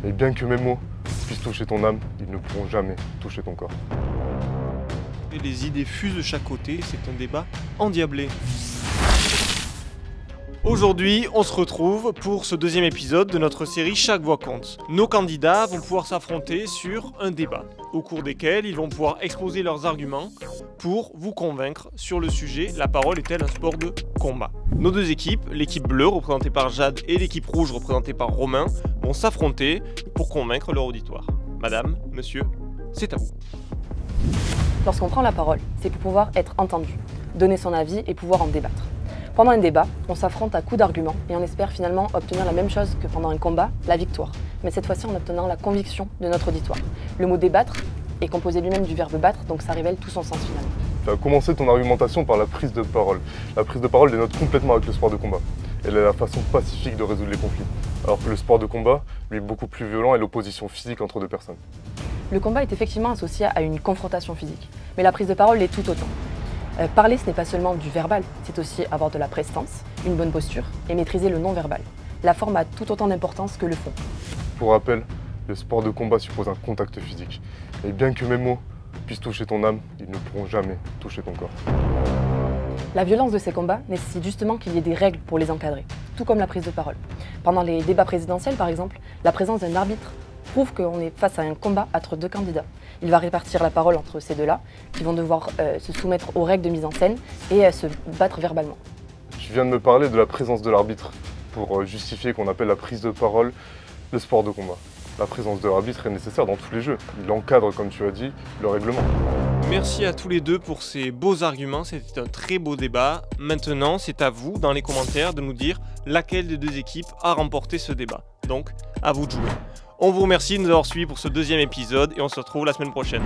Et bien que mes mots puissent toucher ton âme, ils ne pourront jamais toucher ton corps. Et les idées fusent de chaque côté, c'est un débat endiablé. Aujourd'hui, on se retrouve pour ce deuxième épisode de notre série Chaque voix compte. Nos candidats vont pouvoir s'affronter sur un débat, au cours desquels ils vont pouvoir exposer leurs arguments pour vous convaincre sur le sujet « La parole est-elle un sport de combat ?» Nos deux équipes, l'équipe bleue représentée par Jade et l'équipe rouge représentée par Romain, vont s'affronter pour convaincre leur auditoire. Madame, monsieur, c'est à vous. Lorsqu'on prend la parole, c'est pour pouvoir être entendu, donner son avis et pouvoir en débattre. Pendant un débat, on s'affronte à coups d'arguments et on espère finalement obtenir la même chose que pendant un combat, la victoire. Mais cette fois-ci en obtenant la conviction de notre auditoire. Le mot débattre est composé lui-même du verbe battre, donc ça révèle tout son sens finalement. Tu as commencé ton argumentation par la prise de parole. La prise de parole dénote complètement avec le sport de combat. Elle est la façon pacifique de résoudre les conflits. Alors que le sport de combat, lui, est beaucoup plus violent et l'opposition physique entre deux personnes. Le combat est effectivement associé à une confrontation physique, mais la prise de parole l'est tout autant. Parler, ce n'est pas seulement du verbal, c'est aussi avoir de la prestance, une bonne posture et maîtriser le non-verbal. La forme a tout autant d'importance que le fond. Pour rappel, le sport de combat suppose un contact physique. Et bien que mes mots puissent toucher ton âme, ils ne pourront jamais toucher ton corps. La violence de ces combats nécessite justement qu'il y ait des règles pour les encadrer, tout comme la prise de parole. Pendant les débats présidentiels, par exemple, la présence d'un arbitre prouve qu'on est face à un combat entre deux candidats. Il va répartir la parole entre ces deux-là, qui vont devoir se soumettre aux règles de mise en scène et se battre verbalement. Tu viens de me parler de la présence de l'arbitre pour justifier qu'on appelle la prise de parole le sport de combat. La présence de l'arbitre est nécessaire dans tous les jeux. Il encadre, comme tu as dit, le règlement. Merci à tous les deux pour ces beaux arguments, c'était un très beau débat. Maintenant, c'est à vous, dans les commentaires, de nous dire laquelle des deux équipes a remporté ce débat. Donc, à vous de jouer. On vous remercie de nous avoir suivis pour ce deuxième épisode et on se retrouve la semaine prochaine.